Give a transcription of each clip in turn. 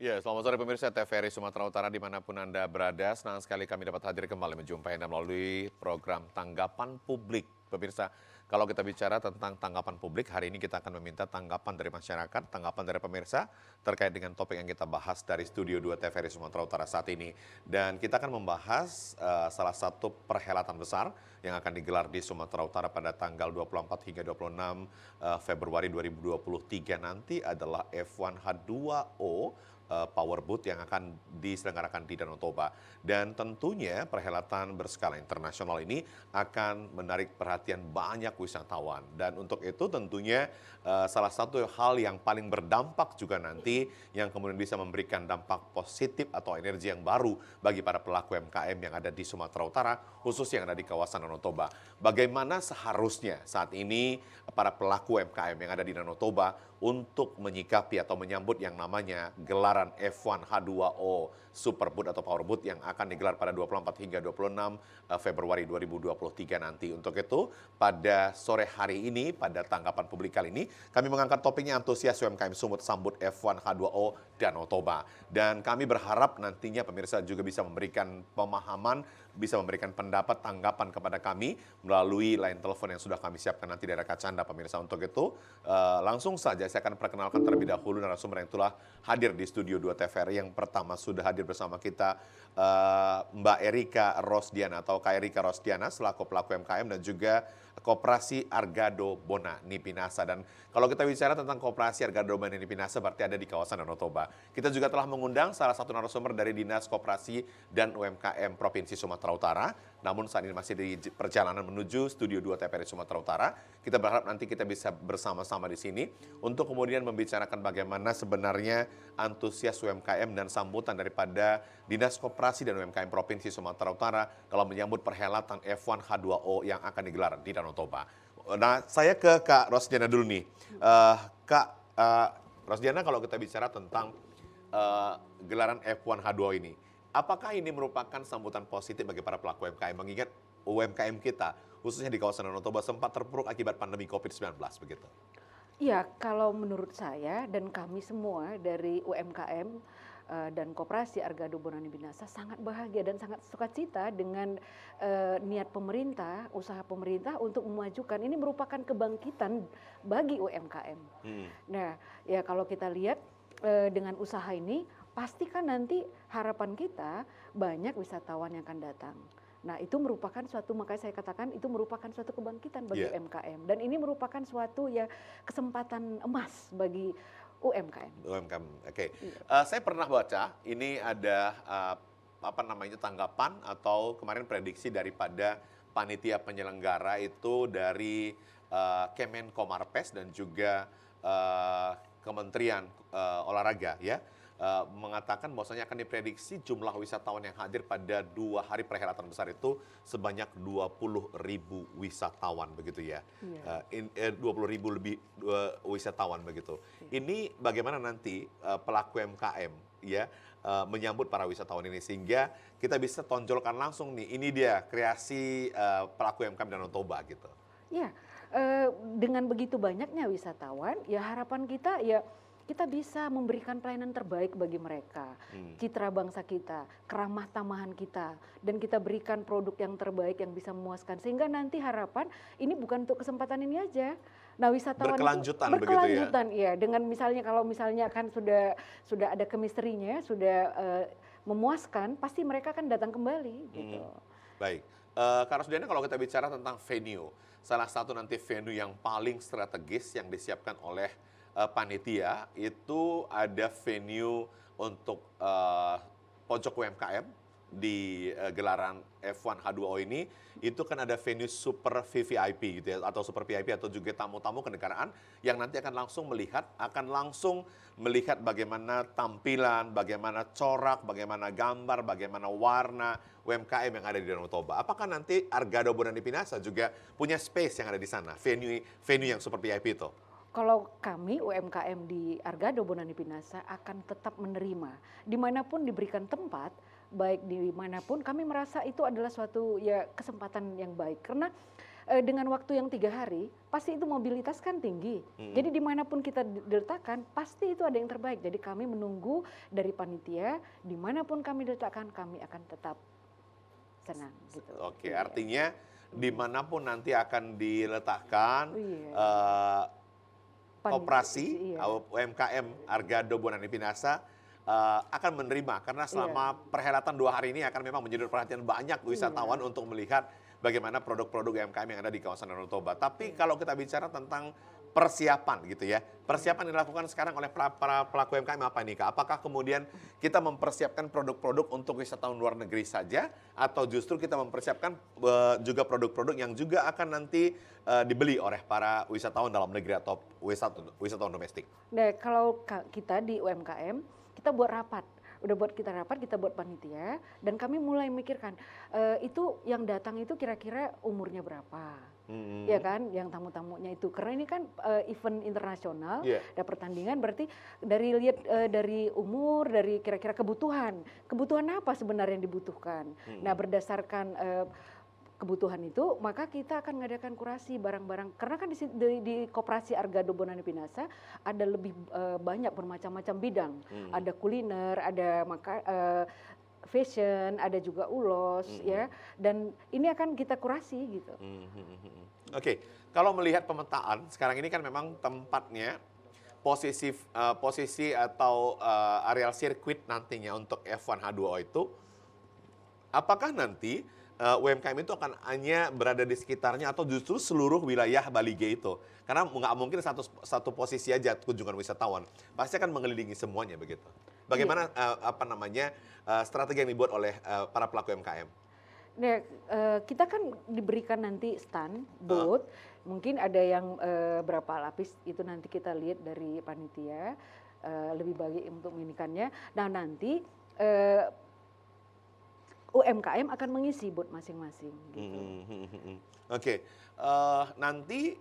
Ya, selamat sore pemirsa TVRI Sumatera Utara dimanapun Anda berada. Senang sekali kami dapat hadir kembali menjumpai Anda melalui program Tanggapan Publik. Pemirsa, kalau kita bicara tentang tanggapan publik, hari ini kita akan meminta tanggapan dari masyarakat, tanggapan dari pemirsa terkait dengan topik yang kita bahas dari Studio 2 TVRI Sumatera Utara saat ini. Dan kita akan membahas salah satu perhelatan besar yang akan digelar di Sumatera Utara pada tanggal 24 hingga 26 Februari 2023 nanti adalah F1 H2O Powerboat yang akan diselenggarakan di Danau Toba. Dan tentunya perhelatan berskala internasional ini akan menarik perhatian banyak wisatawan. Dan untuk itu tentunya salah satu hal yang paling berdampak juga nanti yang kemudian bisa memberikan dampak positif atau energi yang baru bagi para pelaku UMKM yang ada di Sumatera Utara, khususnya yang ada di kawasan Danau Toba. Bagaimana seharusnya saat ini para pelaku UMKM yang ada di Danau Toba untuk menyikapi atau menyambut yang namanya gelaran F1 H2O Superboat atau Powerboat yang akan digelar pada 24 hingga 26 Februari 2023 nanti. Untuk itu, pada sore hari ini, pada tanggapan publik kali ini, kami mengangkat topiknya antusias UMKM Sumut sambut F1 H2O Danau Toba. Dan kami berharap nantinya pemirsa juga bisa memberikan pemahaman, bisa memberikan pendapat, tanggapan kepada kami melalui line telepon yang sudah kami siapkan nanti dari Kacanda pemirsa. Untuk itu, langsung saja saya akan perkenalkan terlebih dahulu narasumber yang telah hadir di Studio 2 TVRI. Yang pertama sudah hadir bersama kita Mbak Erika Rosdiana atau Kak Erika Rosdiana selaku pelaku UMKM dan juga Koperasi Argado Bona Nipinasa. Dan kalau kita bicara tentang Koperasi Argado Bona Nipinasa berarti ada di kawasan Danau Toba. Kita juga telah mengundang salah satu narasumber dari Dinas Koperasi dan UMKM Provinsi Sumatera Utara. Namun saat ini masih di perjalanan menuju Studio 2 TVRI Sumatera Utara. Kita berharap nanti kita bisa bersama-sama di sini untuk kemudian membicarakan bagaimana sebenarnya antusias UMKM dan sambutan daripada Dinas Koperasi dan UMKM Provinsi Sumatera Utara kalau menyambut perhelatan F1 H2O yang akan digelar di Danau Toba. Nah, saya ke Kak Rosdiana dulu nih. Kak Rosdiana, kalau kita bicara tentang gelaran F1 H2O ini, apakah ini merupakan sambutan positif bagi para pelaku UMKM? Mengingat UMKM kita, khususnya di kawasan Danau Toba, sempat terpuruk akibat pandemi COVID-19 begitu. Iya, kalau menurut saya dan kami semua dari UMKM dan Koperasi Argado Bona Nipinasa sangat bahagia dan sangat sukacita dengan niat pemerintah, usaha pemerintah untuk memajukan. Ini merupakan kebangkitan bagi UMKM. Nah, ya kalau kita lihat dengan usaha ini, pastikan nanti harapan kita banyak wisatawan yang akan datang. Nah, itu merupakan suatu, makanya saya katakan itu merupakan suatu kebangkitan bagi UMKM. Dan ini merupakan suatu ya kesempatan emas bagi UMKM. UMKM, oke. Saya pernah baca, ini ada tanggapan atau kemarin prediksi daripada panitia penyelenggara itu dari Kemenko Marves dan juga Kementerian Olahraga ya. Mengatakan bahwasanya akan diprediksi jumlah wisatawan yang hadir pada 2 hari perhelatan besar itu sebanyak 20.000 wisatawan begitu ya. 20.000 lebih wisatawan begitu. Ini bagaimana nanti pelaku UMKM ya menyambut para wisatawan ini sehingga kita bisa tonjolkan langsung nih, ini dia kreasi pelaku UMKM Danau Toba gitu. Ya, dengan begitu banyaknya wisatawan, ya harapan kita ya kita bisa memberikan pelayanan terbaik bagi mereka, citra bangsa kita, keramah tamahan kita, dan kita berikan produk yang terbaik yang bisa memuaskan. Sehingga nanti harapan ini bukan untuk kesempatan ini aja. Nah, wisatawan berkelanjutan, itu berkelanjutan begitu ya. Dengan misalnya kalau misalnya kan sudah ada chemistry-nya, sudah memuaskan, pasti mereka akan datang kembali. Gitu. Baik, Kak Rosdiana, kalau kita bicara tentang venue, salah satu nanti venue yang paling strategis yang disiapkan oleh panitia itu ada venue untuk pojok UMKM di gelaran F1 H2O ini. Itu kan ada venue super VVIP gitu ya, atau super VIP atau juga tamu-tamu kenegaraan yang nanti akan langsung melihat bagaimana tampilan, bagaimana corak, bagaimana gambar, bagaimana warna UMKM yang ada di Danau Toba. Apakah nanti Argado Bona Nipinasa juga punya space yang ada di sana, venue yang super VIP itu? Kalau kami UMKM di Argado Bona Nipinasa akan tetap menerima dimanapun diberikan tempat, baik dimanapun kami merasa itu adalah suatu ya kesempatan yang baik karena dengan waktu yang 3 hari, pasti itu mobilitas kan tinggi. Jadi dimanapun kita diletakkan, pasti itu ada yang terbaik. Jadi kami menunggu dari panitia, dimanapun kami diletakkan, kami akan tetap senang. Gitu. Oke, Iya. artinya dimanapun nanti akan diletakkan Iya. koperasi Iya. UMKM Argado Bonani Pinasa akan menerima karena Iya. selama perhelatan 2 hari ini akan memang menyedot perhatian banyak wisatawan untuk melihat bagaimana produk-produk UMKM yang ada di kawasan Danau Toba. Tapi kalau kita bicara tentang persiapan gitu ya, persiapan yang dilakukan sekarang oleh para pelaku UMKM apa nih Kak? Apakah kemudian kita mempersiapkan produk-produk untuk wisatawan luar negeri saja atau justru kita mempersiapkan juga produk-produk yang juga akan nanti dibeli oleh para wisatawan dalam negeri atau wisatawan domestik? Nah, kalau kita di UMKM, kita buat rapat. Udah kita buat panitia, dan kami mulai memikirkan, itu yang datang itu kira-kira umurnya berapa. Ya kan, yang tamu-tamunya itu. Karena ini kan event internasional, ada pertandingan, berarti dari umur, dari kira-kira kebutuhan apa sebenarnya yang dibutuhkan. Nah, berdasarkan kebutuhan itu, maka kita akan mengadakan kurasi barang-barang. Karena kan di Koperasi Argado Bonani Pinasa ada lebih banyak bermacam-macam bidang. Ada kuliner, ada fashion, ada juga ulos, ya. Dan ini akan kita kurasi gitu. Oke, kalau melihat pemetaan sekarang ini kan memang tempatnya posisi atau areal sirkuit nantinya untuk F1 H2O itu, apakah nanti UMKM itu akan hanya berada di sekitarnya atau justru seluruh wilayah Bali G itu? Karena nggak mungkin satu posisi aja kunjungan wisatawan, pasti akan mengelilingi semuanya begitu. Bagaimana strategi yang dibuat oleh para pelaku UMKM? Nah, kita kan diberikan nanti stand, booth, mungkin ada yang berapa lapis itu nanti kita lihat dari panitia, lebih baik untuk menginikannya. Nah, nanti UMKM akan mengisi booth masing-masing. Gitu. Oke, nanti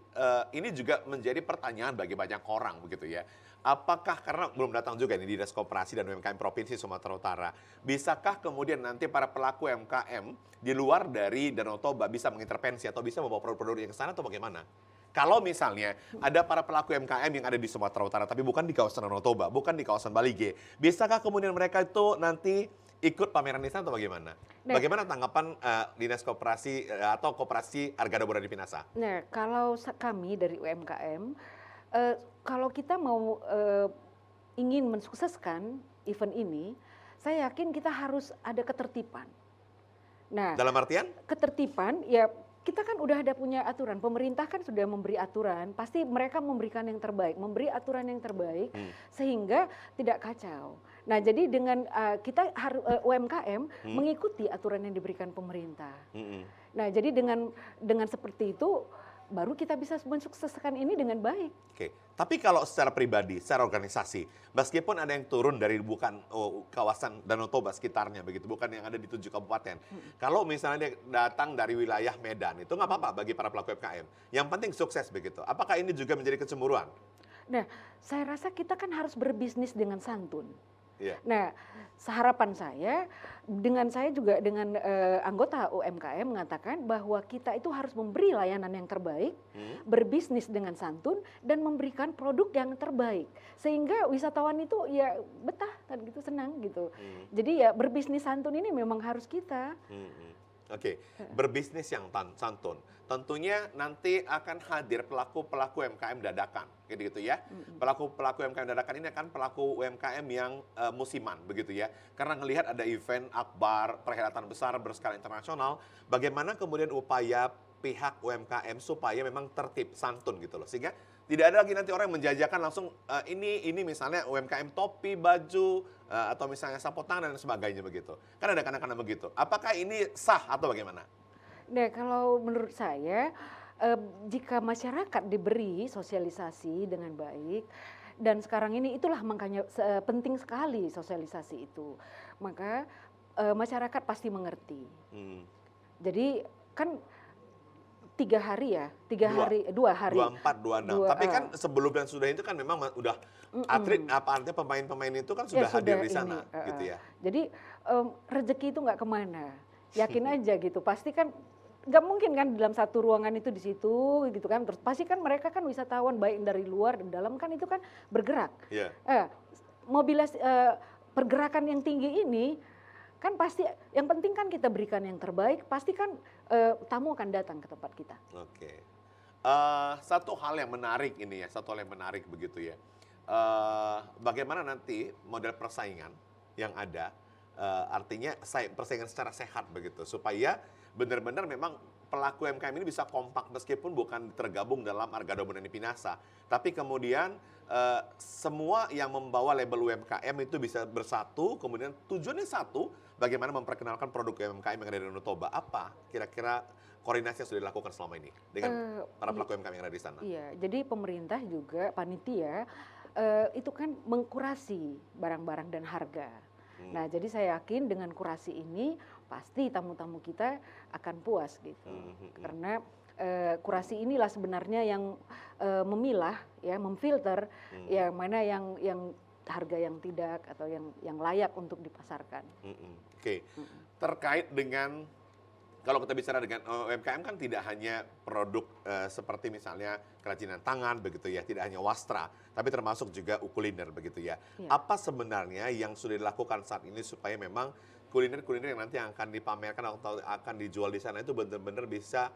ini juga menjadi pertanyaan bagi banyak orang begitu ya. Apakah karena belum datang juga nih Dinas Koperasi dan UMKM Provinsi Sumatera Utara, bisakah kemudian nanti para pelaku UMKM di luar dari Danau Toba bisa mengintervensi atau bisa membawa produk-produk yang ke sana atau bagaimana? Kalau misalnya ada para pelaku UMKM yang ada di Sumatera Utara tapi bukan di kawasan Danau Toba, bukan di kawasan Bali G, bisakah kemudian mereka itu nanti ikut pameran di sana atau bagaimana? Bagaimana tanggapan Dinas Koperasi atau Koperasi Argado Bonani Pinasa? Nah, kalau kami dari UMKM, kalau kita mau ingin mensukseskan event ini, saya yakin kita harus ada ketertiban. Nah, dalam artian? Ketertiban, ya kita kan udah ada punya aturan, pemerintah kan sudah memberi aturan, pasti mereka memberikan yang terbaik, memberi aturan yang terbaik sehingga tidak kacau. Nah, jadi dengan kita harus UMKM mengikuti aturan yang diberikan pemerintah. Nah, jadi dengan seperti itu baru kita bisa mensukseskan ini dengan baik. Oke, tapi kalau secara pribadi, secara organisasi, meskipun ada yang turun dari bukan kawasan Danau Toba sekitarnya begitu, bukan yang ada di 7 kabupaten. Kalau misalnya dia datang dari wilayah Medan, itu nggak apa-apa bagi para pelaku UMKM. Yang penting sukses begitu. Apakah ini juga menjadi kecemburuan? Nah, saya rasa kita kan harus berbisnis dengan santun. Iya. Nah, harapan saya dengan anggota UMKM mengatakan bahwa kita itu harus memberi layanan yang terbaik, berbisnis dengan santun dan memberikan produk yang terbaik sehingga wisatawan itu ya betah dan gitu, senang gitu. Jadi ya berbisnis santun ini memang harus kita. Oke, berbisnis yang santun. Tentunya nanti akan hadir pelaku-pelaku UMKM dadakan, gitu ya. Pelaku-pelaku UMKM dadakan ini akan pelaku UMKM yang musiman, begitu ya. Karena melihat ada event akbar, perhelatan besar berskala internasional, bagaimana kemudian upaya pihak UMKM supaya memang tertib, santun gitu loh. Sehingga tidak ada lagi nanti orang yang menjajakan langsung ini misalnya UMKM topi, baju, atau misalnya sapu tangan dan sebagainya begitu. Kan ada kadang-kadang begitu. Apakah ini sah atau bagaimana? Nah, kalau menurut saya jika masyarakat diberi sosialisasi dengan baik, dan sekarang ini itulah makanya penting sekali sosialisasi itu, maka masyarakat pasti mengerti. Jadi kan 2 hari. 24, 26. Tapi kan sebelum dan sudah itu kan memang udah atlet, apa artinya pemain-pemain itu kan sudah hadir di sana, gitu ya. Jadi rezeki itu nggak kemana, yakin aja gitu. Pasti kan nggak mungkin kan dalam satu ruangan itu di situ gitu kan, terus pasti kan mereka kan wisatawan baik dari luar dan dalam kan itu kan bergerak. Iya. Pergerakan yang tinggi ini kan pasti yang penting kan kita berikan yang terbaik, pasti kan tamu akan datang ke tempat kita. Oke. Satu hal yang menarik ini ya, satu hal yang menarik begitu ya. Bagaimana nanti model persaingan yang ada, artinya persaingan secara sehat begitu, supaya benar-benar memang pelaku UMKM ini bisa kompak meskipun bukan tergabung dalam Argado Bonani Pinasa, tapi kemudian semua yang membawa label UMKM itu bisa bersatu, kemudian tujuannya satu, bagaimana memperkenalkan produk UMKM yang ada di Danau Toba. Apa kira-kira koordinasi yang sudah dilakukan selama ini dengan para pelaku UMKM yang ada di sana? Iya, jadi pemerintah juga panitia itu kan mengkurasi barang-barang dan harga. Nah, jadi saya yakin dengan kurasi ini pasti tamu-tamu kita akan puas gitu. Karena kurasi inilah sebenarnya yang memilah, ya, memfilter yang mana yang harga yang tidak atau yang layak untuk dipasarkan. Oke. Terkait dengan kalau kita bicara dengan UMKM kan tidak hanya produk seperti misalnya kerajinan tangan begitu ya, tidak hanya wastra, tapi termasuk juga kuliner begitu ya. Iya. Apa sebenarnya yang sudah dilakukan saat ini supaya memang kuliner-kuliner yang nanti akan dipamerkan atau akan dijual di sana itu benar-benar bisa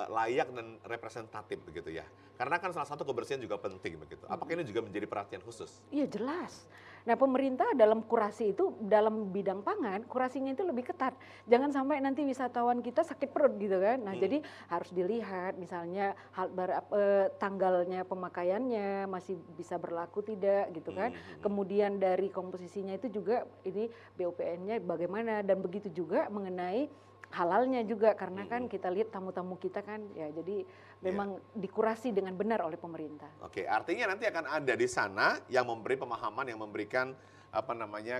layak dan representatif begitu ya? Karena kan salah satu kebersihan juga penting begitu. Apakah ini juga menjadi perhatian khusus? Iya, jelas. Nah, pemerintah dalam kurasi itu, dalam bidang pangan, kurasinya itu lebih ketat. Jangan sampai nanti wisatawan kita sakit perut gitu kan. Nah, jadi harus dilihat misalnya tanggalnya pemakaiannya masih bisa berlaku tidak gitu kan. Kemudian dari komposisinya itu juga ini BOPN-nya bagaimana, dan begitu juga mengenai halalnya juga, karena kan kita lihat tamu-tamu kita kan ya, jadi memang dikurasi dengan benar oleh pemerintah. Oke, artinya nanti akan ada di sana yang memberi pemahaman, yang memberikan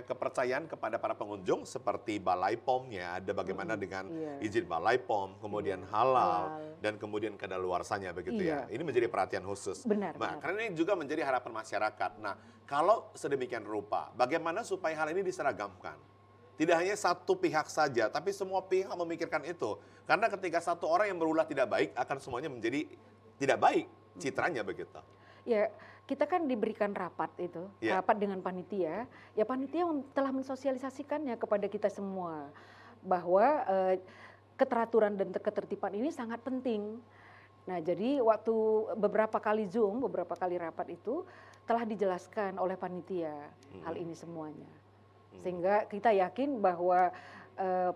kepercayaan kepada para pengunjung seperti Balai POM-nya, ada bagaimana dengan izin Balai POM, kemudian halal, dan kemudian kadaluarsanya begitu ya. Ini menjadi perhatian khusus. Benar. Karena ini juga menjadi harapan masyarakat. Nah, kalau sedemikian rupa, bagaimana supaya hal ini diseragamkan? Tidak hanya satu pihak saja, tapi semua pihak memikirkan itu. Karena ketika satu orang yang berulah tidak baik, akan semuanya menjadi tidak baik citranya begitu. Ya, kita kan diberikan rapat itu, rapat dengan panitia. Ya, panitia telah mensosialisasikannya kepada kita semua bahwa keteraturan dan ketertiban ini sangat penting. Nah, jadi waktu beberapa kali Zoom, beberapa kali rapat itu telah dijelaskan oleh panitia hal ini semuanya. Sehingga kita yakin bahwa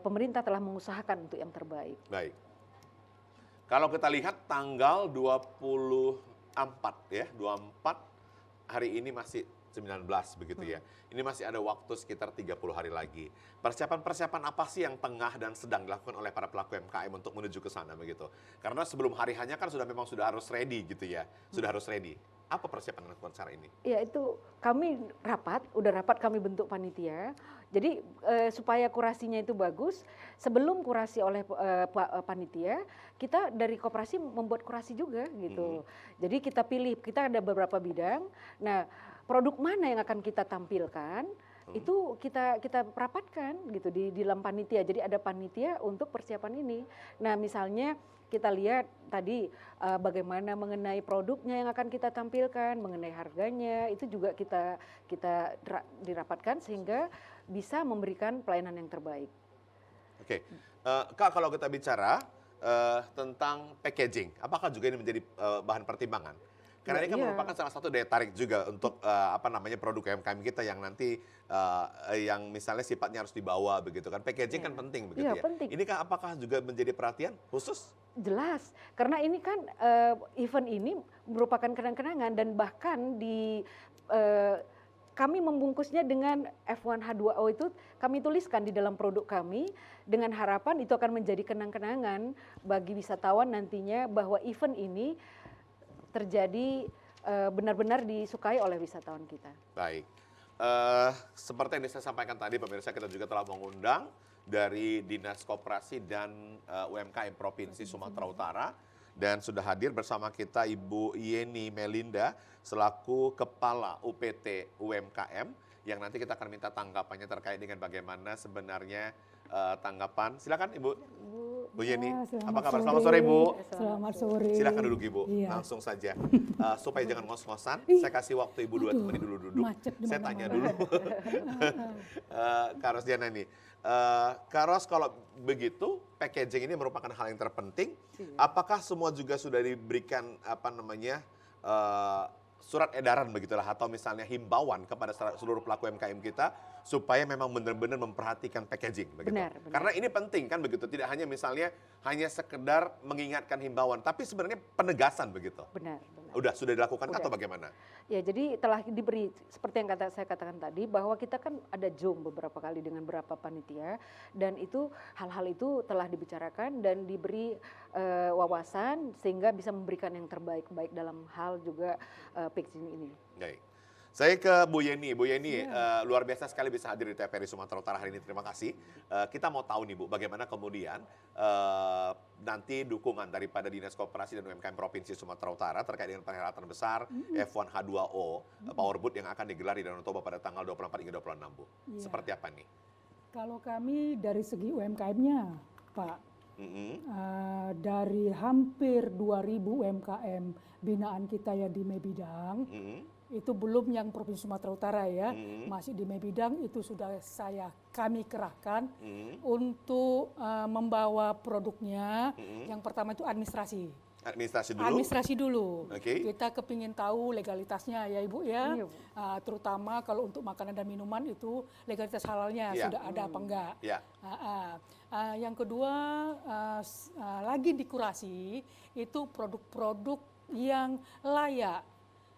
pemerintah telah mengusahakan untuk yang terbaik. Baik. Kalau kita lihat tanggal 24 ya, 24 hari ini masih 19 begitu ya. Ini masih ada waktu sekitar 30 hari lagi. Persiapan-persiapan apa sih yang tengah dan sedang dilakukan oleh para pelaku UMKM untuk menuju ke sana begitu? Karena sebelum hari hanya kan memang sudah harus ready gitu ya. Sudah harus ready. Apa persiapan yang dilakukan secara ini? Ya, itu kami udah rapat kami bentuk panitia. Jadi supaya kurasinya itu bagus, sebelum kurasi oleh panitia, kita dari koperasi membuat kurasi juga gitu. Jadi kita pilih, kita ada beberapa bidang. Nah, produk mana yang akan kita tampilkan, itu kita rapatkan gitu di dalam panitia. Jadi ada panitia untuk persiapan ini. Nah, misalnya kita lihat tadi bagaimana mengenai produknya yang akan kita tampilkan, mengenai harganya, itu juga kita dirapatkan sehingga bisa memberikan pelayanan yang terbaik. Oke, Kak, kalau kita bicara tentang packaging, apakah juga ini menjadi bahan pertimbangan? Karena ini kan merupakan salah satu daya tarik juga untuk produk UMKM kita yang nanti yang misalnya sifatnya harus dibawa begitu kan. Packaging kan penting begitu ya. Penting. Ini kan apakah juga menjadi perhatian khusus? Jelas, karena ini kan event ini merupakan kenang-kenangan, dan bahkan kami membungkusnya dengan F1H2O itu kami tuliskan di dalam produk kami dengan harapan itu akan menjadi kenang-kenangan bagi wisatawan nantinya bahwa event ini terjadi benar-benar disukai oleh wisatawan kita. Baik, seperti yang saya sampaikan tadi pemirsa, kita juga telah mengundang dari Dinas Koperasi dan UMKM Provinsi Sumatera Utara, dan sudah hadir bersama kita Ibu Yeni Melinda selaku Kepala UPT UMKM, yang nanti kita akan minta tanggapannya terkait dengan bagaimana sebenarnya tanggapan. Silakan Ibu. Bu Yeni, Ya, selamat apa kabar? sore. Selamat sore Bu. Selamat sore. Silakan duduk Ibu, Iya. langsung saja. Supaya jangan ngos-ngosan, Ih, saya kasih waktu Ibu 2 waduh, menit dulu duduk. macet di Saya mana-mana. tanya dulu. Kak Rosdiana nih, Kak Ros, kalau begitu packaging ini merupakan hal yang terpenting. Iya. Apakah semua juga sudah diberikan surat edaran begitulah atau misalnya himbauan kepada seluruh pelaku UMKM kita supaya memang benar-benar memperhatikan packaging begitu. Benar. Karena ini penting kan begitu, tidak hanya misalnya hanya sekedar mengingatkan himbauan, tapi sebenarnya penegasan begitu. Benar. Sudah dilakukan Udah. atau bagaimana? Ya, jadi telah diberi seperti yang saya katakan tadi bahwa kita kan ada Zoom beberapa kali dengan beberapa panitia dan itu hal-hal itu telah dibicarakan dan diberi wawasan sehingga bisa memberikan yang terbaik baik dalam hal juga packaging ini. Baik. Saya ke Bu Yeni. Bu Yeni, luar biasa sekali bisa hadir di TVRI Sumatera Utara hari ini. Terima kasih. Kita mau tahu nih Bu, bagaimana kemudian nanti dukungan daripada Dinas Koperasi dan UMKM Provinsi Sumatera Utara terkait dengan perhelatan besar F1 H2O Powerboat yang akan digelar di Danau Toba pada tanggal 24 hingga 26 Bu. Iya. Seperti apa nih? Kalau kami dari segi UMKM-nya, Pak, Mm-mm. dari hampir 2.000 UMKM binaan kita yang di Mebidang, Mm-mm. itu belum yang Provinsi Sumatera Utara ya, Mm-mm. masih di Mebidang itu sudah kami kerahkan Mm-mm. untuk membawa produknya. Mm-mm. Yang pertama itu administrasi. Administrasi dulu. Administrasi dulu. Oke. Kita kepingin tahu legalitasnya ya Ibu ya. Iya, Bu. Terutama kalau untuk makanan dan minuman itu legalitas halalnya Iya. sudah ada apa enggak. Ya. Yang kedua lagi dikurasi itu produk-produk yang layak,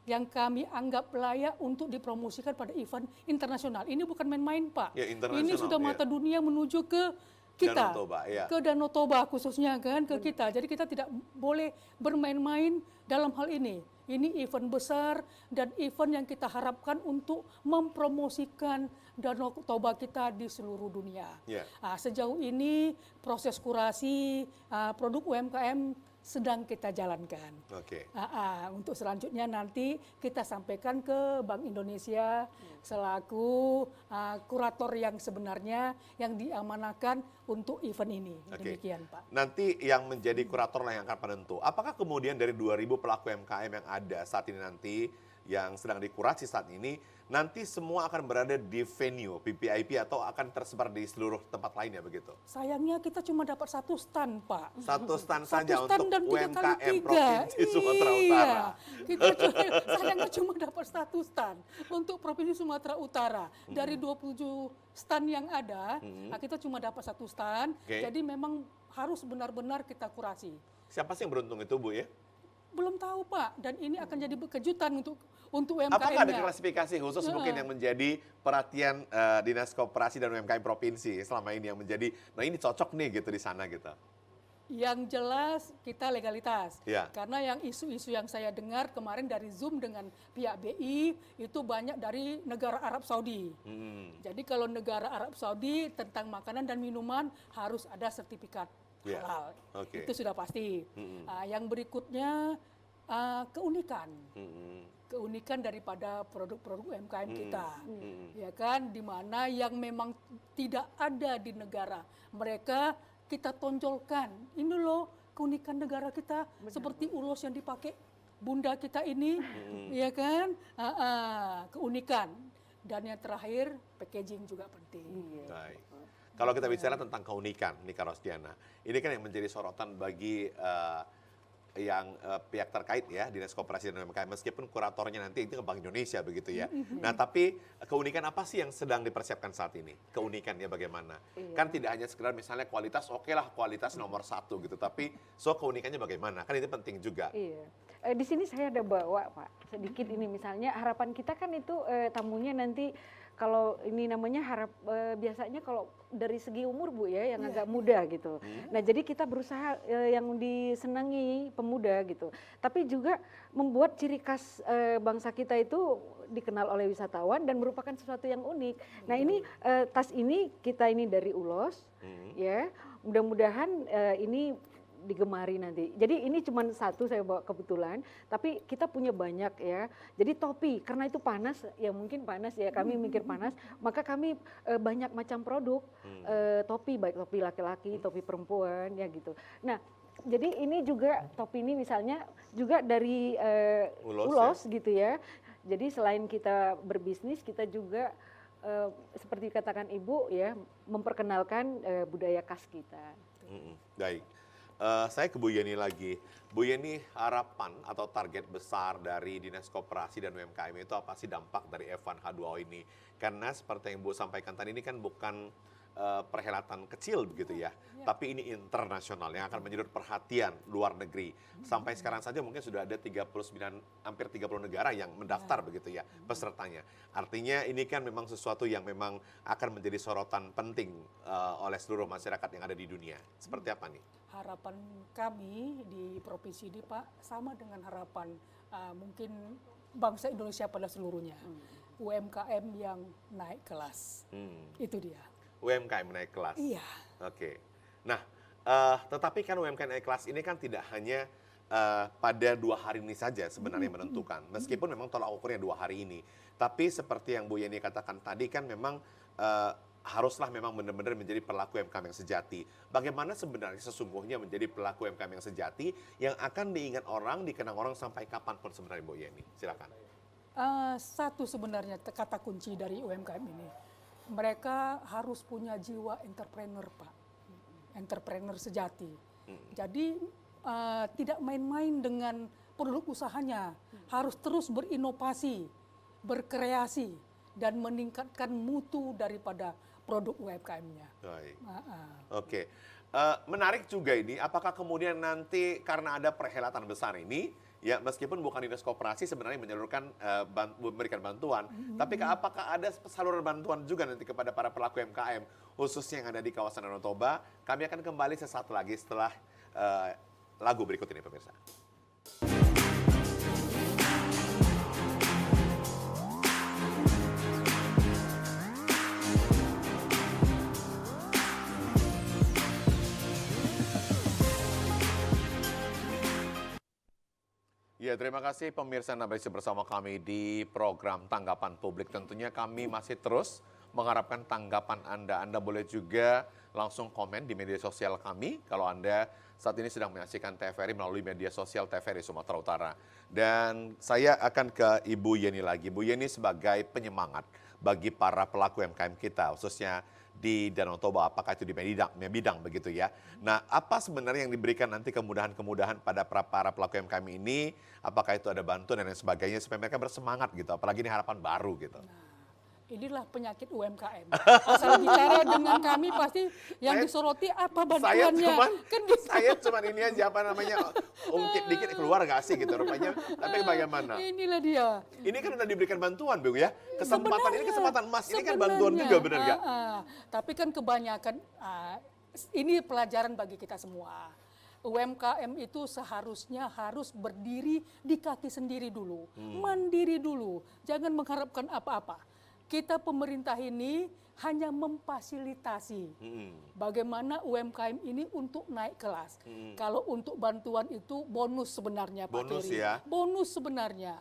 yang kami anggap layak untuk dipromosikan pada event internasional. Ini bukan main-main Pak. Ya, internasional, Ini sudah ya. mata dunia menuju ke kita, Danau Toba, ya. ke Danau Toba khususnya kan ke kita. Jadi kita tidak boleh bermain-main dalam hal ini. Ini event besar dan event yang kita harapkan untuk mempromosikan Danau Toba kita di seluruh dunia. Ya. Sejauh ini proses kurasi produk UMKM sedang kita jalankan. Oke. Untuk selanjutnya nanti kita sampaikan ke Bank Indonesia selaku kurator yang sebenarnya yang diamanahkan untuk event ini. Oke. Demikian Pak. Nanti yang menjadi kurator lah yang akan penentu. Apakah kemudian dari 2.000 pelaku UMKM yang ada saat ini nanti, yang sedang dikurasi saat ini, nanti semua akan berada di venue PPIP atau akan tersebar di seluruh tempat lainnya begitu? Sayangnya kita cuma dapat satu stand Pak. Satu stand Satu saja stand untuk dan 3 kali UMKM 3. Provinsi Sumatera Utara. Kita sayangnya cuma dapat satu stand untuk Provinsi Sumatera Utara. Dari 27 stand yang ada, kita cuma dapat satu stand. Oke. Jadi memang harus benar-benar kita kurasi. Siapa sih yang beruntung itu Bu ya? Belum tahu Pak, dan ini akan jadi kejutan untuk UMKM-nya. Apakah ada klasifikasi khusus mungkin yang menjadi perhatian Dinas Koperasi dan UMKM Provinsi selama ini yang menjadi, nah ini cocok nih gitu di sana gitu? Yang jelas kita legalitas. Ya. Karena yang isu-isu yang saya dengar kemarin dari Zoom dengan pihak BI itu banyak dari negara Arab Saudi. Jadi kalau negara Arab Saudi tentang makanan dan minuman harus ada sertifikat Ya. halal. Oke. Itu sudah pasti. Yang berikutnya keunikan. Keunikan daripada produk-produk UMKM kita. Ya kan, di mana yang memang tidak ada di negara mereka kita tonjolkan. Ini loh keunikan negara kita, seperti ulos yang dipakai bunda kita ini, ya kan? Keunikan. Dan yang terakhir packaging juga penting. Iya. Baik. Kalau kita bicara tentang keunikan nih Kak Rosdiana, ini kan yang menjadi sorotan bagi pihak terkait ya, Dinas Koperasi dan UMKM, meskipun kuratornya nanti itu ke Bank Indonesia begitu ya. Nah tapi keunikan apa sih yang sedang dipersiapkan saat ini? Keunikannya bagaimana? Iya. Kan tidak hanya sekedar misalnya kualitas, oke lah kualitas nomor 1 gitu, tapi keunikannya bagaimana? Kan itu penting juga. Iya. Di sini saya ada bawa Pak sedikit ini, misalnya harapan kita kan itu tamunya nanti kalau ini namanya biasanya kalau dari segi umur Bu ya yang agak muda gitu. Nah jadi kita berusaha yang disenangi pemuda gitu. Tapi juga membuat ciri khas bangsa kita itu dikenal oleh wisatawan dan merupakan sesuatu yang unik. Nah ini tas ini kita ini dari ulos ya. Mudah-mudahan ini digemari nanti. Jadi ini cuma satu saya bawa kebetulan, tapi kita punya banyak ya. Jadi topi, karena itu panas, ya mungkin panas ya, kami mikir panas, maka kami banyak macam produk topi, baik topi laki-laki, topi perempuan, ya gitu. Nah, jadi ini juga topi ini misalnya juga dari ulos gitu ya. Jadi selain kita berbisnis, kita juga seperti katakan Ibu ya, memperkenalkan budaya khas kita. Baik, saya ke Bu Yeni lagi. Bu Yeni, harapan atau target besar dari Dinas Koperasi dan UMKM itu apa sih dampak dari F1H2O ini? Karena seperti yang Bu sampaikan tadi, ini kan bukan perhelatan kecil begitu ya, tapi ini internasional yang akan menyedot perhatian luar negeri. Sampai sekarang saja mungkin sudah ada 39, hampir 30 negara yang mendaftar begitu ya pesertanya. Artinya ini kan memang sesuatu yang memang akan menjadi sorotan penting oleh seluruh masyarakat yang ada di dunia. Seperti apa nih? Harapan kami di provinsi ini Pak sama dengan harapan mungkin bangsa Indonesia pada seluruhnya. UMKM yang naik kelas. Itu dia. UMKM naik kelas. Iya. Oke. Nah, tetapi kan UMKM naik kelas ini kan tidak hanya pada 2 hari ini saja sebenarnya menentukan. Meskipun memang tolak ukurnya 2 hari ini. Tapi seperti yang Bu Yeni katakan tadi kan memang haruslah memang benar-benar menjadi pelaku UMKM yang sejati. Bagaimana sebenarnya sesungguhnya menjadi pelaku UMKM yang sejati yang akan diingat orang, dikenang orang sampai kapanpun sebenarnya Bu Yeni? Silakan. Satu sebenarnya kata kunci dari UMKM ini. Mereka harus punya jiwa entrepreneur, Pak. Entrepreneur sejati. Jadi tidak main-main dengan produk usahanya. Harus terus berinovasi, berkreasi, dan meningkatkan mutu daripada produk UMKM-nya. Baik. Oke. Menarik juga ini, apakah kemudian nanti karena ada perhelatan besar ini, ya meskipun bukan Dinas Koperasi sebenarnya menyalurkan memberikan bantuan, tapi apakah ada saluran bantuan juga nanti kepada para pelaku UMKM khususnya yang ada di kawasan Danau Toba? Kami akan kembali sesaat lagi setelah lagu berikut ini pemirsa. Ya, terima kasih pemirsa Anda masih bersama kami di program Tanggapan Publik. Tentunya kami masih terus mengharapkan tanggapan Anda. Anda boleh juga langsung komen di media sosial kami kalau Anda saat ini sedang menyaksikan TVRI melalui media sosial TVRI Sumatera Utara. Dan saya akan ke Ibu Yeni lagi. Bu Yeni sebagai penyemangat bagi para pelaku UMKM kita, khususnya di Danau Toba, apakah itu di Bidang begitu ya. Nah, apa sebenarnya yang diberikan nanti kemudahan-kemudahan pada para pelaku UMKM ini, apakah itu ada bantuan dan lain sebagainya supaya mereka bersemangat gitu, apalagi ini harapan baru gitu. Inilah penyakit UMKM. Asal bicara dengan kami pasti yang disoroti apa bantuannya. Saya cuman ini aja apa namanya, ungkit dikit keluar gak sih gitu rupanya. Tapi bagaimana? Inilah dia. Ini kan udah diberikan bantuan Bu ya. Kesempatan ini kesempatan emas, ini kan bantuan juga benar gak? Tapi kan kebanyakan, ini pelajaran bagi kita semua. UMKM itu seharusnya harus berdiri di kaki sendiri dulu. Mandiri dulu. Jangan mengharapkan apa-apa. Kita pemerintah ini hanya memfasilitasi bagaimana UMKM ini untuk naik kelas. Kalau untuk bantuan itu bonus sebenarnya Pak Bonus Ferry. ya? Bonus sebenarnya.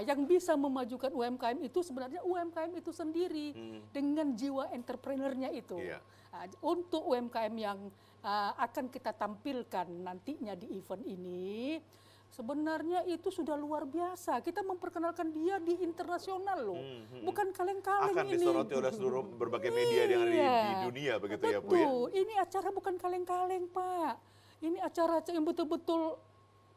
Yang bisa memajukan UMKM itu sebenarnya UMKM itu sendiri dengan jiwa entrepreneurnya itu. Iya. Untuk UMKM yang akan kita tampilkan nantinya di event ini, sebenarnya itu sudah luar biasa. Kita memperkenalkan dia di internasional loh. Bukan kaleng-kaleng Akan ini. disoroti oleh seluruh berbagai media yang ada di dunia begitu ya Bu ya. Ini acara bukan kaleng-kaleng Pak. Ini acara yang betul-betul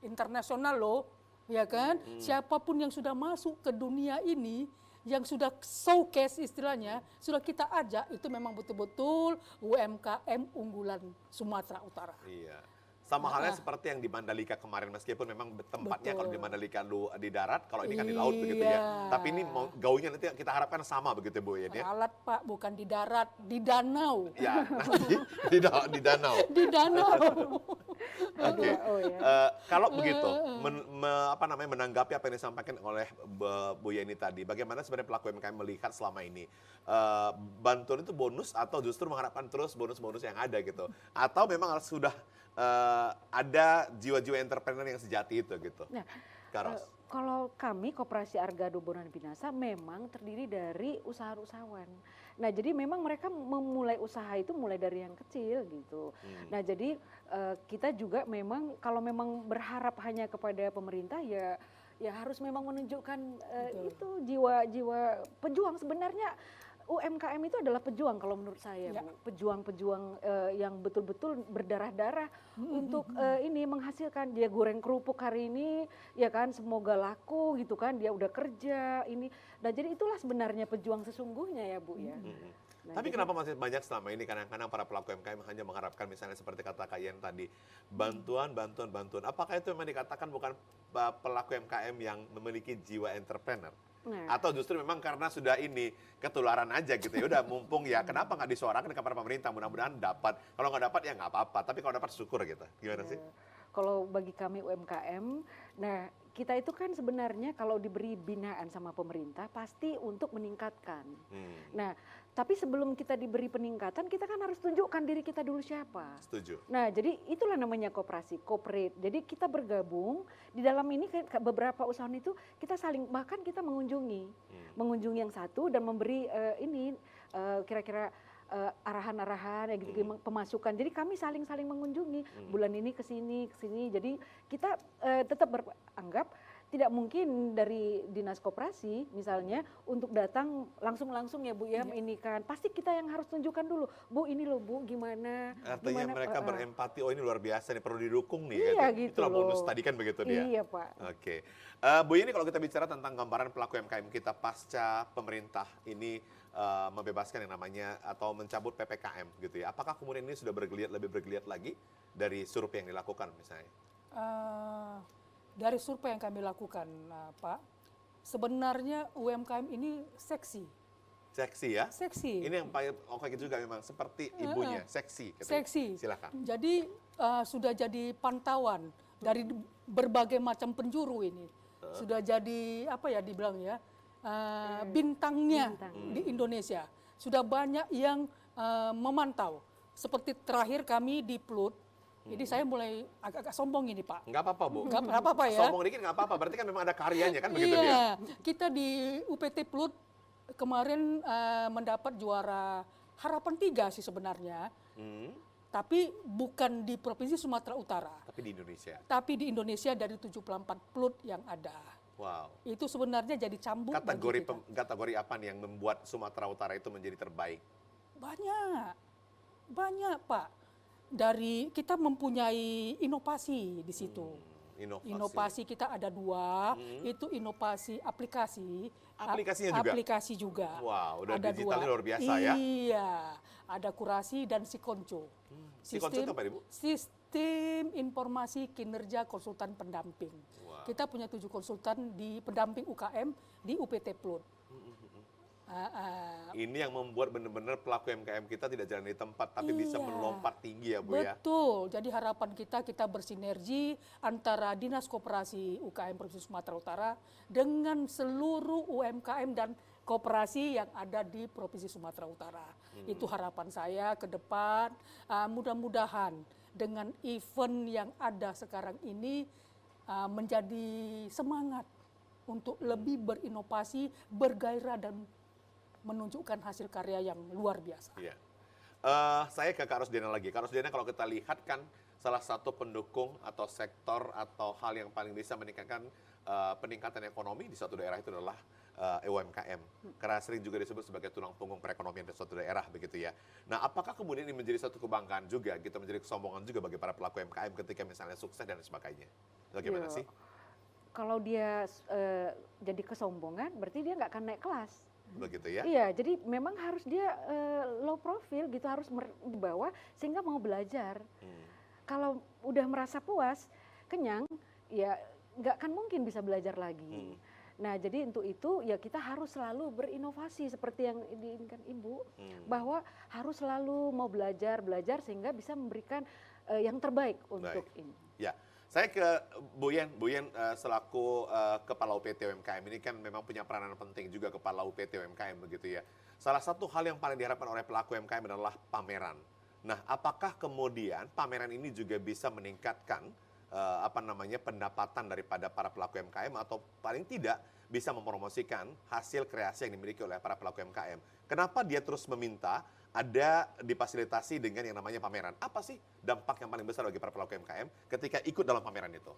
internasional loh. Ya kan? Siapapun yang sudah masuk ke dunia ini, yang sudah showcase istilahnya, sudah kita ajak, itu memang betul-betul UMKM unggulan Sumatera Utara. Iya. Sama halnya seperti yang di Mandalika kemarin, meskipun memang tempatnya kalau di Mandalika di darat, kalau ini kan di laut begitu ya. Tapi ini gaunya nanti kita harapkan sama begitu Bu ya. Alat Pak, bukan di darat, di danau. Ya, nanti di danau. Di danau. Oke. Kalau begitu, menanggapi apa yang disampaikan oleh Bu Yeni tadi, bagaimana sebenarnya pelaku UMKM melihat selama ini bantuan itu bonus atau justru mengharapkan terus bonus-bonus yang ada gitu, atau memang sudah ada jiwa-jiwa entrepreneur yang sejati itu gitu. Nah, Kak Ros. kalau kami Koperasi Argado Bonana Binasa memang terdiri dari usahawan. Nah, jadi memang mereka memulai usaha itu mulai dari yang kecil gitu. Nah, jadi kita juga memang kalau memang berharap hanya kepada pemerintah ya harus memang menunjukkan itu jiwa-jiwa pejuang. Sebenarnya UMKM itu adalah pejuang kalau menurut saya, Bu. Pejuang-pejuang yang betul-betul berdarah-darah untuk ini menghasilkan. Dia goreng kerupuk hari ini, ya kan, semoga laku gitu kan. Dia udah kerja ini. Nah, jadi itulah sebenarnya pejuang sesungguhnya ya, Bu ya. Nah, Tapi jadi- kenapa masih banyak selama ini kadang-kadang para pelaku UMKM hanya mengharapkan misalnya seperti kata Kak Yen tadi, bantuan. Apakah itu memang dikatakan bukan pelaku UMKM yang memiliki jiwa entrepreneur? Nah. Atau justru memang karena sudah ini ketularan aja gitu ya, udah mumpung ya kenapa nggak disuarakan kepada pemerintah, mudah-mudahan dapat. Kalau nggak dapat ya nggak apa-apa, tapi kalau dapat syukur gitu. Gimana sih? Kalau bagi kami UMKM, nah kita itu kan sebenarnya kalau diberi binaan sama pemerintah pasti untuk meningkatkan. Nah, tapi sebelum kita diberi peningkatan, kita kan harus tunjukkan diri kita dulu siapa. Setuju. Nah, jadi itulah namanya koperasi, corporate. Jadi kita bergabung di dalam ini beberapa usahawan itu kita saling bahkan kita mengunjungi yang satu dan memberi kira-kira arahan-arahan ya gitu, pemasukan. Jadi kami saling mengunjungi bulan ini ke sini. Jadi kita tetap beranggap tidak mungkin dari dinas koperasi misalnya untuk datang langsung ya Bu ya ini kan pasti kita yang harus tunjukkan dulu Bu ini loh Bu gimana. Artinya mereka berempati, oh ini luar biasa nih perlu didukung nih. Iya gitu Itulah loh. bonus tadi kan begitu dia. Iya Pak. Oke, Bu Yeni kalau kita bicara tentang gambaran pelaku UMKM kita pasca pemerintah ini membebaskan yang namanya atau mencabut PPKM gitu ya. Apakah kemudian ini sudah lebih bergeliat lagi dari survei yang dilakukan misalnya? Dari survei yang kami lakukan, Pak, sebenarnya UMKM ini seksi. Seksi ya? Seksi. Ini yang paling oke juga memang seperti ibunya, seksi. Katanya. Seksi. Silakan. Jadi sudah jadi pantauan dari berbagai macam penjuru ini. Sudah jadi apa ya dibilang ya bintangnya di Indonesia. Sudah banyak yang memantau. Seperti terakhir kami di Plut. Jadi saya mulai agak sombong ini Pak. Nggak apa-apa Bu. Nggak apa-apa ya. Sombong dikit nggak apa-apa, berarti kan memang ada karyanya kan begitu dia. Iya, kita di UPT Plut kemarin mendapat juara harapan 3 sih sebenarnya. Tapi bukan di Provinsi Sumatera Utara. Tapi di Indonesia. Tapi di Indonesia dari 74 Plut yang ada. Wow. Itu sebenarnya jadi cambuk bagi kita. Kategori apa nih yang membuat Sumatera Utara itu menjadi terbaik? Banyak Pak. Dari kita mempunyai inovasi di situ. Inovasi kita ada 2, itu inovasi aplikasi. Aplikasinya juga? Aplikasi juga. Wow, udah Ada digitalnya 2. luar biasa ya. Iya, ada kurasi dan sikonco. Sikonco itu apa, Ibu? Sistem informasi kinerja konsultan pendamping. Wow. Kita punya 7 konsultan di pendamping UKM di UPT Plut. Ini yang membuat benar-benar pelaku UMKM kita tidak jalan di tempat, tapi bisa Iya. melompat tinggi ya Bu ya. Betul. Jadi harapan kita bersinergi antara Dinas Koperasi UKM Provinsi Sumatera Utara dengan seluruh UMKM dan koperasi yang ada di Provinsi Sumatera Utara. Itu harapan saya ke depan. Mudah-mudahan dengan event yang ada sekarang ini menjadi semangat untuk lebih berinovasi, bergairah dan menunjukkan hasil karya yang luar biasa. Iya. Saya ke Kak Rosdiana lagi. Kak Rosdiana kalau kita lihat kan salah satu pendukung atau sektor atau hal yang paling bisa meningkatkan peningkatan ekonomi di suatu daerah itu adalah UMKM. Karena sering juga disebut sebagai tulang punggung perekonomian di suatu daerah begitu ya. Nah, apakah kemudian ini menjadi suatu kebanggaan juga gitu, menjadi kesombongan juga bagi para pelaku UMKM ketika misalnya sukses dan sebagainya? Bagaimana Iya. sih? Kalau dia jadi kesombongan, berarti dia nggak akan naik kelas. Begitu ya? Iya, jadi memang harus dia low profile gitu, harus di bawah sehingga mau belajar. Kalau udah merasa puas, kenyang, ya nggak akan mungkin bisa belajar lagi. Nah, jadi untuk itu ya kita harus selalu berinovasi seperti yang diinginkan Ibu, bahwa harus selalu mau belajar sehingga bisa memberikan yang terbaik untuk ini. Ya, saya ke Bu Yen selaku Kepala UPT UMKM ini kan memang punya peranan penting juga Kepala UPT UMKM begitu ya. Salah satu hal yang paling diharapkan oleh pelaku UMKM adalah pameran. Nah, apakah kemudian pameran ini juga bisa meningkatkan pendapatan daripada para pelaku UMKM atau paling tidak bisa mempromosikan hasil kreasi yang dimiliki oleh para pelaku UMKM? Kenapa dia terus meminta ada difasilitasi dengan yang namanya pameran? Apa sih dampak yang paling besar bagi para pelaku UMKM ketika ikut dalam pameran itu?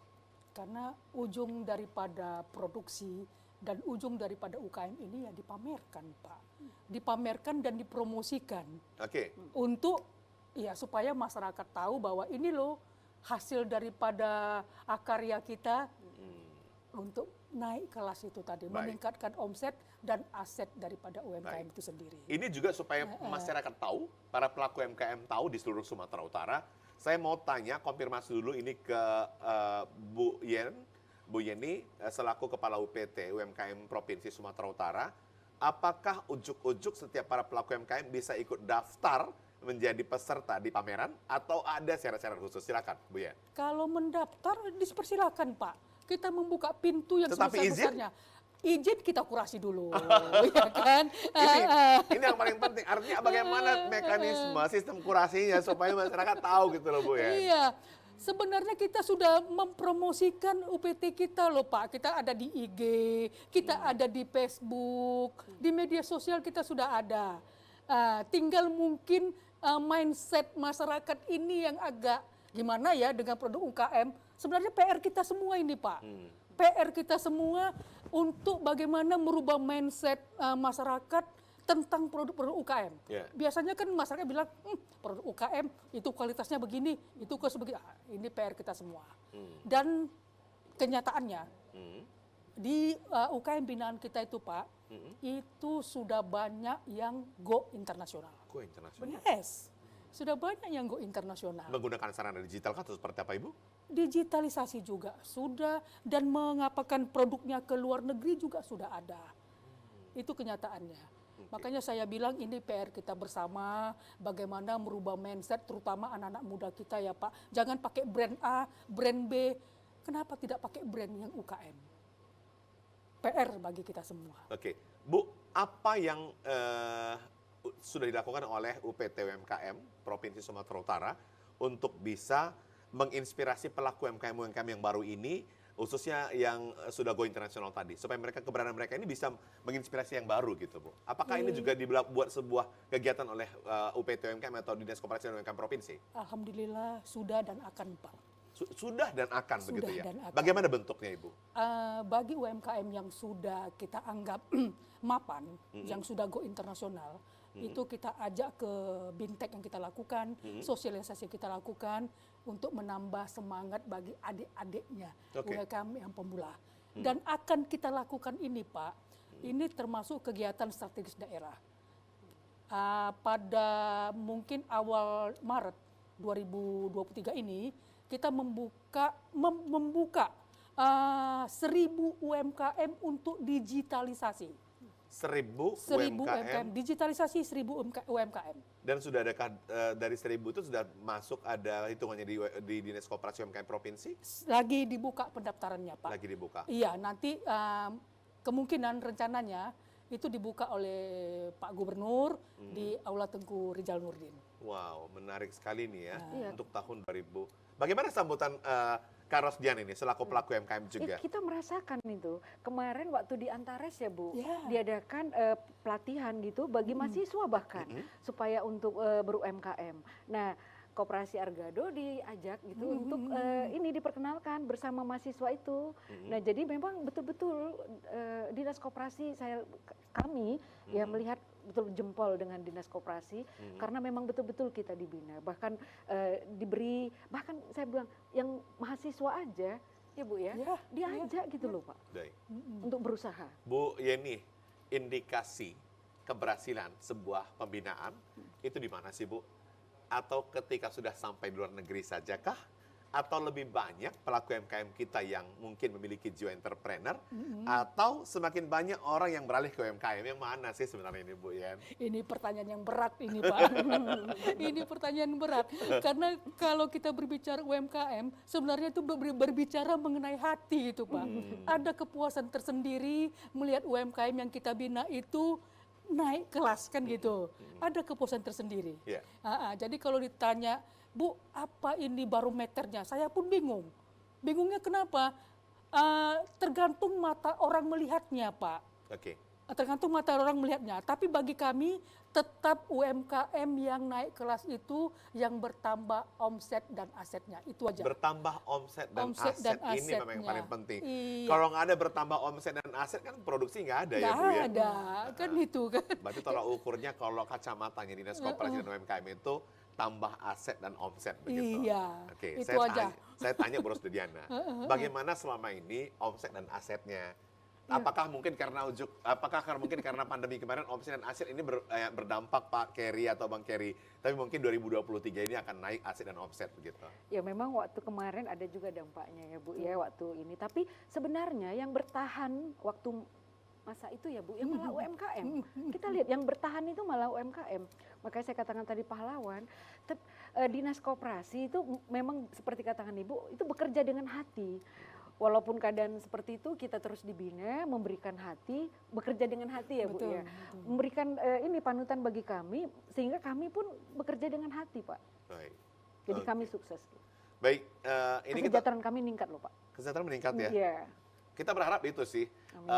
Karena ujung daripada produksi dan ujung daripada UKM ini ya dipamerkan, Pak. Dipamerkan dan dipromosikan. Oke. Untuk ya supaya masyarakat tahu bahwa ini loh hasil daripada karya kita untuk naik kelas itu tadi, Baik. meningkatkan omset dan aset daripada UMKM Baik. itu sendiri. Ini juga supaya masyarakat tahu, para pelaku UMKM tahu di seluruh Sumatera Utara. Saya mau tanya, konfirmasi dulu ini ke Bu Yeni, selaku Kepala UPT UMKM Provinsi Sumatera Utara. Apakah ujuk-ujuk setiap para pelaku UMKM bisa ikut daftar menjadi peserta di pameran atau ada syarat-syarat khusus? Silakan, Bu Yen. Kalau mendaftar dipersilakan, Pak. Kita membuka pintu yang Tetapi sebesar-besarnya. Izin kita kurasi dulu, ya kan? Ini yang paling penting. Artinya bagaimana mekanisme sistem kurasinya supaya masyarakat tahu gitu loh, Bu Yen. Iya. Sebenarnya kita sudah mempromosikan UPT kita loh, Pak. Kita ada di IG, kita ada di Facebook, di media sosial kita sudah ada. Tinggal mungkin mindset masyarakat ini yang agak gimana ya dengan produk UKM. Sebenarnya PR kita semua ini, Pak. PR kita semua untuk bagaimana merubah mindset masyarakat tentang produk-produk UKM. Yeah. Biasanya kan masyarakat bilang, produk UKM itu kualitasnya begini, itu sebegini. Ini PR kita semua. Dan kenyataannya, di UKM binaan kita itu, Pak, itu sudah banyak yang go internasional. Go internasional. Yes, sudah banyak yang go internasional. Menggunakan sarana digital kan atau seperti apa, Ibu? Digitalisasi juga sudah, dan mengapakan produknya ke luar negeri juga sudah ada. Itu kenyataannya. Makanya saya bilang ini PR kita bersama, bagaimana merubah mindset terutama anak-anak muda kita ya Pak. Jangan pakai brand A, brand B, kenapa tidak pakai brand yang UKM? PR bagi kita semua. Oke, Bu, apa yang sudah dilakukan oleh UPT UMKM Provinsi Sumatera Utara untuk bisa menginspirasi pelaku UMKM yang baru ini, khususnya yang sudah go internasional tadi, supaya keberadaan mereka ini bisa menginspirasi yang baru gitu, Bu. Apakah ini juga dibuat sebuah kegiatan oleh UPT UMKM atau Dinas Koperasi dan UMKM Provinsi? Alhamdulillah sudah dan akan, Pak. Sudah dan akan Sudah begitu ya? dan akan. Bagaimana bentuknya, Ibu? Bagi UMKM yang sudah kita anggap mapan, yang sudah go internasional, itu kita ajak ke Bintek yang kita lakukan, sosialisasi kita lakukan untuk menambah semangat bagi adik-adiknya UMKM yang pemula. Dan akan kita lakukan ini, Pak, ini termasuk kegiatan strategis daerah. Pada mungkin awal Maret 2023 ini, kita membuka 1.000 UMKM untuk digitalisasi. 1.000 UMKM, digitalisasi 1.000 UMKM. Dan sudah adakah dari 1.000 itu sudah masuk ada hitungannya di Dinas Koperasi UMKM Provinsi? Lagi dibuka pendaftarannya, Pak. Lagi dibuka. Iya, nanti kemungkinan rencananya itu dibuka oleh Pak Gubernur di Aula Tengku Rizal Nurdin. Wow, menarik sekali nih ya untuk tahun 2000. Bagaimana sambutan Kak Rosdian ini selaku pelaku UMKM juga? Kita merasakan itu. Kemarin waktu di Antares ya Bu, Ya. diadakan pelatihan gitu bagi mahasiswa bahkan supaya untuk ber-UMKM. Nah, Koperasi Argado diajak gitu untuk ini diperkenalkan bersama mahasiswa itu. Nah, jadi memang betul-betul Dinas Koperasi kami ya melihat betul jempol dengan Dinas Koperasi karena memang betul-betul kita dibina. Bahkan diberi, bahkan saya bilang yang mahasiswa aja ya Bu ya, diajak gitu loh Pak. Baik. Untuk berusaha. Bu Yeni, indikasi keberhasilan sebuah pembinaan itu di mana sih Bu? Atau ketika sudah sampai di luar negeri sajakah? Atau lebih banyak pelaku UMKM kita yang mungkin memiliki jiwa entrepreneur? Atau semakin banyak orang yang beralih ke UMKM? Yang mana sih sebenarnya ini Bu Yen? Ini pertanyaan yang berat ini Pak. Ini pertanyaan berat. Karena kalau kita berbicara UMKM, sebenarnya itu berbicara mengenai hati itu Pak. Ada kepuasan tersendiri melihat UMKM yang kita bina itu naik kelas kan gitu. Ada kepuasan tersendiri. Iya. Jadi kalau ditanya, Bu, apa ini barometernya? Saya pun bingung. Bingungnya kenapa? Tergantung mata orang melihatnya, Pak. Oke. Tergantung mata orang melihatnya. Tapi bagi kami tetap UMKM yang naik kelas itu yang bertambah omset dan asetnya. Itu aja. Bertambah omset dan Omset aset, dan ini memang yang asetnya. paling penting. Iya. Kalau nggak ada bertambah omset dan aset kan produksi nggak ada ya Nggak Bu ya. ada, kan itu kan. Berarti tolak ukurnya kalau kacamatanya Dinas Koperasi dan UMKM itu tambah aset dan omset begitu. Iya, Oke, itu saya aja. saya tanya Bu Rosdiana, bagaimana selama ini omset dan asetnya? Apakah mungkin karena mungkin karena pandemi kemarin omset dan aset ini berdampak Pak Kerry atau Bang Kerry, tapi mungkin 2023 ini akan naik aset dan omset begitu. Ya memang waktu kemarin ada juga dampaknya ya Bu ya waktu ini. Tapi sebenarnya yang bertahan waktu masa itu ya Bu, ya malah UMKM. Kita lihat yang bertahan itu malah UMKM. Makanya saya katakan tadi pahlawan. Dinas Koperasi itu memang seperti katakan Ibu, itu bekerja dengan hati. Walaupun keadaan seperti itu kita terus dibina, memberikan hati, bekerja dengan hati ya Bu Betul, ya. betul. Memberikan ini panutan bagi kami sehingga kami pun bekerja dengan hati Pak. Baik. Jadi Oke. kami sukses. Baik, ini kita Kesejahteraan kami meningkat loh Pak. kesejahteraan meningkat ya. Iya. Kita berharap itu sih. Amin.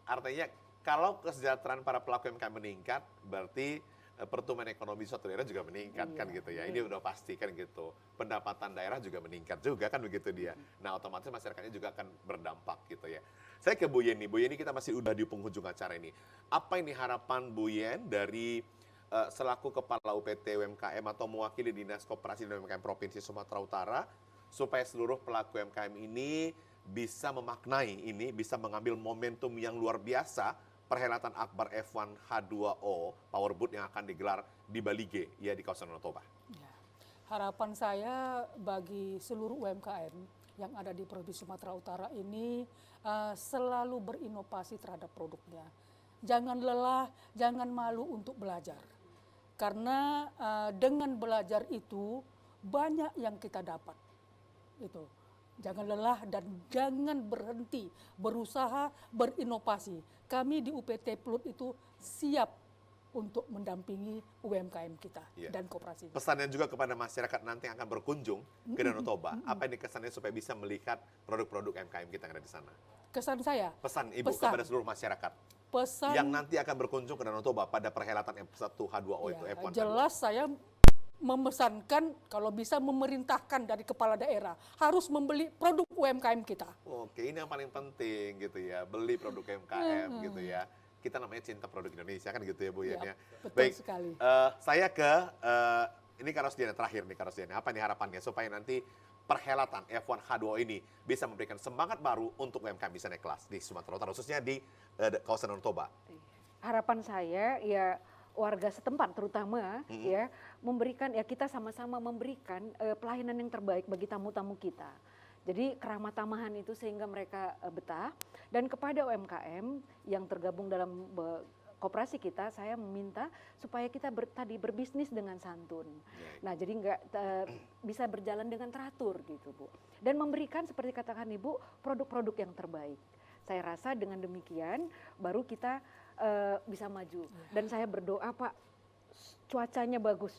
Artinya kalau kesejahteraan para pelaku UMKM meningkat, berarti pertumbuhan ekonomi suatu daerah juga meningkat kan gitu ya. Ini udah pasti kan gitu. Pendapatan daerah juga meningkat juga kan begitu dia. Nah otomatis masyarakatnya juga akan berdampak gitu ya. Saya ke Bu Yeni. Bu Yeni kita masih udah di penghujung acara ini. Apa ini harapan Bu Yen dari selaku Kepala UPT UMKM atau mewakili Dinas Koperasi dan UMKM Provinsi Sumatera Utara supaya seluruh pelaku UMKM ini bisa memaknai ini, bisa mengambil momentum yang luar biasa perhelatan Akbar F1 H2O Powerboat yang akan digelar di Balige, ya di kawasan Danau Toba. Ya. Harapan saya bagi seluruh UMKM yang ada di Provinsi Sumatera Utara ini selalu berinovasi terhadap produknya. Jangan lelah, jangan malu untuk belajar. Karena dengan belajar itu banyak yang kita dapat. Itu. Jangan lelah dan jangan berhenti berusaha berinovasi. Kami di UPT Plut itu siap untuk mendampingi UMKM kita dan koperasi. Pesannya juga kepada masyarakat nanti yang akan berkunjung ke Danau Toba, apa ini kesannya supaya bisa melihat produk-produk UMKM kita yang ada di sana? Kesan saya? Pesan Ibu kepada seluruh masyarakat Pesan yang nanti akan berkunjung ke Danau Toba pada perhelatan F1 H2O itu F1. Jelas saya memesankan kalau bisa memerintahkan dari kepala daerah harus membeli produk UMKM kita. Oke, ini yang paling penting gitu ya, beli produk UMKM gitu ya. Kita namanya cinta produk Indonesia kan gitu ya Bu Yen ya. Betul Baik, sekali. saya ke ini Kak Rosdiana terakhir nih Kak Rosdiana. Apa nih harapannya supaya nanti perhelatan F1 H2O ini bisa memberikan semangat baru untuk UMKM bisa naik kelas di Sumatera Utara khususnya di kawasan Danau Toba. Harapan saya ya warga setempat terutama ya memberikan ya kita sama-sama memberikan pelayanan yang terbaik bagi tamu-tamu kita. Jadi keramah tamahan itu sehingga mereka betah dan kepada UMKM yang tergabung dalam koperasi kita saya meminta supaya kita tadi berbisnis dengan santun. Nah, jadi nggak bisa berjalan dengan teratur gitu, Bu. Dan memberikan seperti katakan Ibu produk-produk yang terbaik. Saya rasa dengan demikian baru kita bisa maju. Dan saya berdoa Pak, cuacanya bagus.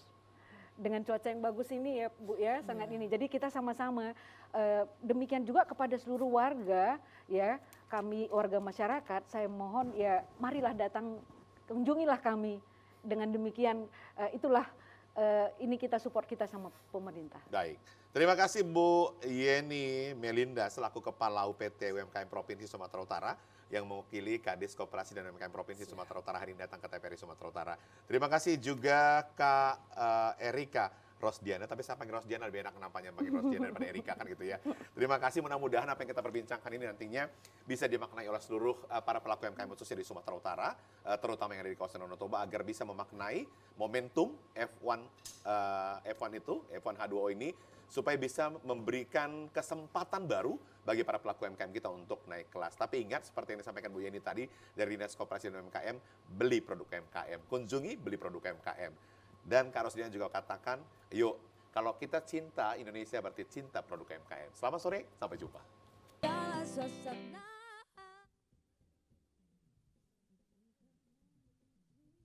Dengan cuaca yang bagus ini ya Bu ya, sangat ini. Jadi kita sama-sama demikian juga kepada seluruh warga ya, kami warga masyarakat, saya mohon ya marilah datang, kunjungilah kami. Dengan demikian itulah ini kita support kita sama pemerintah. Baik. Terima kasih Bu Yeni Melinda selaku Kepala UPT UMKM Provinsi Sumatera Utara yang mewakili Kadis Koperasi dan UMKM Provinsi Sumatera Utara hari ini datang ke TVRI Sumatera Utara. Terima kasih juga Kak Erika Rosdiana, tapi saya panggil Rosdiana lebih enak nampaknya panggil Rosdiana daripada Erika kan gitu ya. Terima kasih, mudah-mudahan apa yang kita perbincangkan ini nantinya bisa dimaknai oleh seluruh para pelaku UMKM khususnya di Sumatera Utara, terutama yang ada di kawasan Danau Toba agar bisa memaknai momentum F1 itu, F1 H2O ini supaya bisa memberikan kesempatan baru bagi para pelaku UMKM kita untuk naik kelas. Tapi ingat seperti yang disampaikan Bu Yeni tadi dari Dinas Koperasi dan UMKM, beli produk UMKM, kunjungi beli produk UMKM. Dan Kak Rosdiana juga katakan, yuk kalau kita cinta Indonesia berarti cinta produk UMKM. Selamat sore, sampai jumpa.